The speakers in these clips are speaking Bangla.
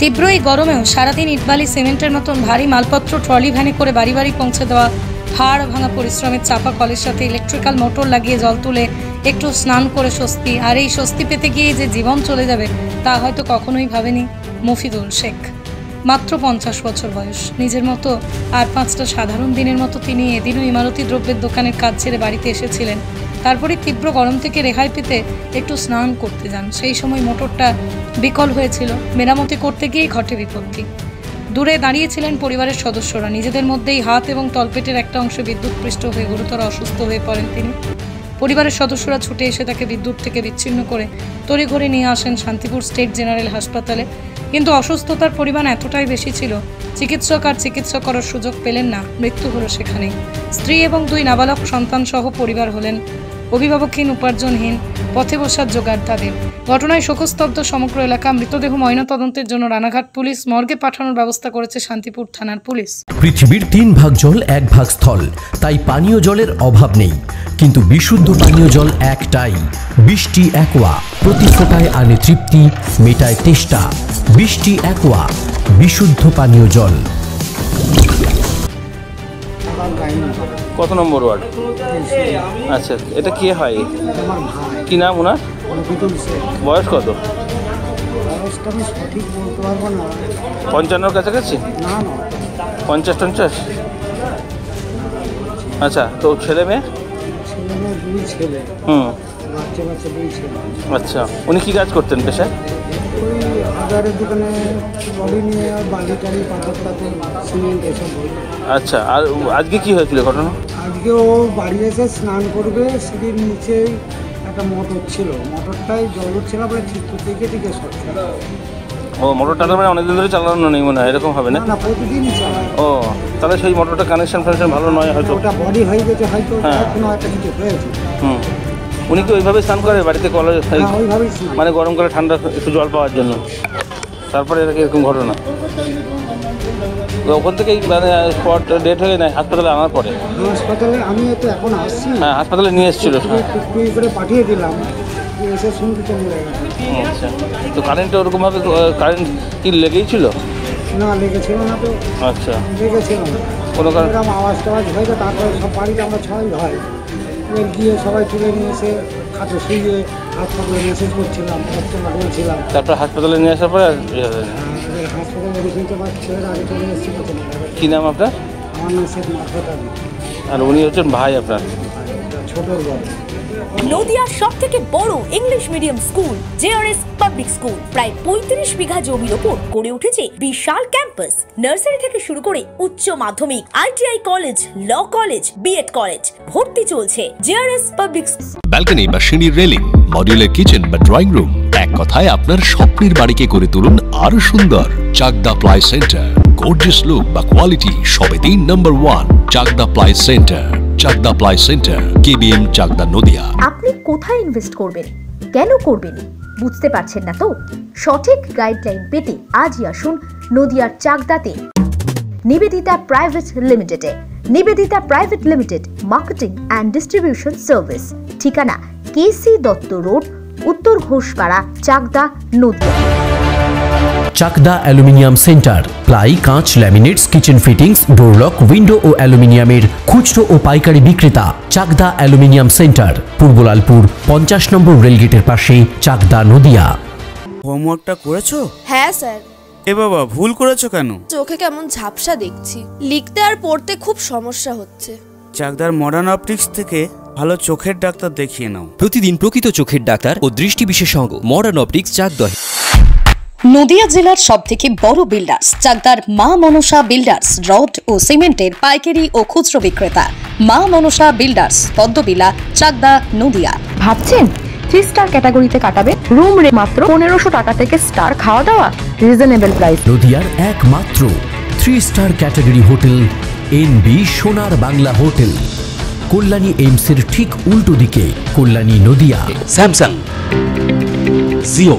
তীব্র এই গরমেও সারাদিন ইটবালি সিমেন্টের মতন ভারী মালপত্র ট্রলি ভ্যানে করে বাড়ি বাড়ি পৌঁছে দেওয়া, হাড় ভাঙা পরিশ্রমের চাপা কলের সাথে ইলেকট্রিক্যাল মোটর লাগিয়ে জল তুলে একটু স্নান করে স্বস্তি, আর এই স্বস্তি পেতে গিয়ে যে জীবন চলে যাবে তা হয়তো কখনোই ভাবেনি মফিদুল শেখ। মাত্র 50 বছর বয়স। নিজের মতো আর 5টা সাধারণ দিনের মতো তিনি এদিনও ইমারতি দ্রব্যের দোকানের কাজ ছেড়ে বাড়িতে এসেছিলেন। তারপরে তীব্র গরম থেকে রেহাই পেতে একটু স্নান করতে যান। সেই সময় মোটরটা বিকল হয়েছিল। মেরামতি করতে গিয়েই ঘটে বিপত্তি। দূরে দাঁড়িয়েছিলেন পরিবারের সদস্যরা। নিজেদের মধ্যেই হাত এবং তলপেটের একটা অংশ বিদ্যুৎপৃষ্ট হয়ে গুরুতর অসুস্থ হয়ে পড়েন তিনি। পরিবারের সদস্যরা ছুটে এসে তাকে বিদ্যুৎ থেকে বিচ্ছিন্ন করে তড়িঘড়ি নিয়ে আসেন শান্তিপুর স্টেট জেনারেল হাসপাতালে। কিন্তু অসুস্থতার পরিমাণ এতটাই বেশি ছিল, চিকিৎসক আর চিকিৎসা করার সুযোগ পেলেন না। মৃত্যু হলো সেখানেই। স্ত্রী এবং 2 নাবালক সন্তান সহ পরিবার হলেন অভিভাবকহীন, উপার্জনহীন, পথে বসার জোগাড় তাদের। ঘটনায় শোকস্তব্ধ সমগ্র এলাকা। মৃতদেহ ময়নাতদন্তের জন্য রানাঘাট পুলিশ মর্গে পাঠানোর ব্যবস্থা করেছে শান্তিপুর থানার পুলিশ। পৃথিবীর 3 ভাগ জল 1 ভাগ স্থল, তাই পানীয় জলের অভাব নেই। কিন্তু বিশুদ্ধ পানীয় জল একটাই, বৃষ্টি অ্যাকোয়া। প্রতি ফোঁটায় আনে তৃপ্তি, মেটায় তেষ্টা। বৃষ্টি অ্যাকোয়া, বিশুদ্ধ পানীয় জল। কত নম্বর ওয়ার্ড? আচ্ছা, এটা কে হয়? কি নাম ওনার? বয়স কত? 55-র কাছাকাছি? 50-50? আচ্ছা, তো ছেলে মেয়ে? আচ্ছা, উনি কি কাজ করতেন পেশায়? আচ্ছা, আর আজকে কি হয়েছিল ঘটনা? আজকে ও বাড়ি এসে স্নান করবে, সিঁড়ির নিচেই একটা মোটর ছিল, মোটরটাই জল হচ্ছিল, বলে ঠিক থেকে সরছিল। ও, মোটরটা মানে অনেকদিন ধরে চালানো নেই মনে হয়, এরকম হবে না? না, প্রতিদিনই চালায়। ও, তাহলে সেই মোটরটা কানেকশন ভালো নয় হয়তো। ওটা বডি হয়ে গেছে হয়তো, কোনো একটা কিছু হয়েছে। উনি কি ওইভাবে স্নান করে বাড়িতে? কলেজ ওইভাবেই মানে গরমকালে ঠান্ডা একটু জল পাওয়ার জন্য। তারপরে এরকম ঘটনা ওখান থেকেই মানে স্পট ডেট হয়ে নেয় হাসপাতালে আনার পরে? হাসপাতালে আমি তো এখন আসছি। হ্যাঁ, হাসপাতালে নিয়ে এসেছিল, করে পাঠিয়ে দিলাম, এসে শুনতে চলে গেছে। আচ্ছা, তো কারেন্টটা ওরকমভাবে কারেন্ট কি লেগেই ছিল? না, লেগেছিল না তো। আচ্ছা, লেগেছিল না, কোনো কারণ আওয়াজ টাওয়াজ হয়েছে। তারপরে সব বাড়িতে আমরা ছয় হয়, এবার গিয়ে সবাই তুলে নিয়ে এসে খাটে শুয়ে হাসপাতালে মেসেজ করছিলাম, লাগিয়েছিলাম। তারপর হাসপাতালে নিয়ে আসার পরে হাসপাতালে মেডিসিন তো ছেলের আগে চলে এসেছিল। কী নাম আপনার? আমার নাম শেখ মারফত আলী। আর উনি হচ্ছেন ভাই আপনার? ছোটোর বড়। নদিয়ার সবথেকে বড় English medium school JRS public school প্রায় 35 বিঘা জমির ওপর গড়ে উঠেছে বিশাল ক্যাম্পাস। নার্সারি থেকে শুরু করে উচ্চ মাধ্যমিক, ITI college, law college, BEd college, ভর্তি চলছে জেআরএস পাবলিক। ব্যালকনি বা সিঁড়ির রেলিং, মডিউলার কিচেন বা ড্রয়িং রুম, এক কথায় আপনার স্বপ্নের বাড়িকে করে তুলুন আরো সুন্দর। Chakdah ply centre, gorgeous look বা কোয়ালিটি সবেতেই number 1। Chakdah ply centre, Chakdah ply centre, KBM, Chakdah, Nadia. আপনি কোথায় ইনভেস্ট করবেন, কেন করবেন বুঝতে পারছেন না তো? সঠিক গাইডলাইন পেতে আজই আসুন নদিয়ার চাকদাতে নিবেদিতা প্রাইভেট লিমিটেডে। Nivedita private limited, marketing and distribution service. ঠিকানা KC Dutta road, Uttar Ghoshpara, Chakdah, Nadia. Chakdah aluminium centre, ply, কাঁচ, laminates, kitchen fittings, door lock, window ও অ্যালুমিনিয়ামের খুচরো ও পাইকারি বিক্রেতা। চাকদা অ্যালুমিনিয়াম সেন্টার, পূর্বলালপুর 50 নম্বর রেলগেটের পাশে, চাকদা, নদিয়া। হোমওয়ার্কটা করেছো? হ্যাঁ স্যার। এ বাবা, ভুল করেছো কেন? চোখে কেমন ঝাপসা দেখছি, লিখতে আর পড়তে খুব সমস্যা হচ্ছে। চাকদার মডার্ন অপটিক্স থেকে ভালো চোখের ডাক্তার দেখিয়ে নাও। প্রতিদিন প্রকৃত চোখের ডাক্তার ও দৃষ্টি বিশেষজ্ঞ মডার্ন অপটিক্স, চাকদা। নদিয়া জেলার সবথেকে বড় বিল্ডার্স চাকদার মা মনসা বিল্ডার্স, রড ও সিমেন্টের পাইকারি ও খুচরো বিক্রেতা। মা মনসা বিল্ডার্স, পদ্মবিলা, চাকদা, নদিয়া। ভাবছেন 3 স্টার ক্যাটাগরিতে কাটাবেন? রুম রে মাত্র 1500 টাকা থেকে স্টার, খাওয়া দাওয়া রিজনেবল প্রাইস। নদিয়ার একমাত্র 3 স্টার ক্যাটাগরি হোটেল এনবি সোনার বাংলা হোটেল, কল্যাণী এইমসের ঠিক উল্টো দিকে, কল্যাণী, নদিয়া। স্যামসাং, জিও,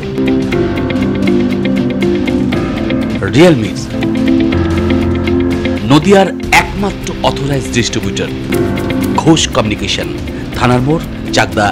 রিয়েলমি, নদিয়ার একমাত্র অথরাইজড ডিস্ট্রিবিউটর ঘোষ কমিউনিকেশন, থানার মোড়, চাকদা।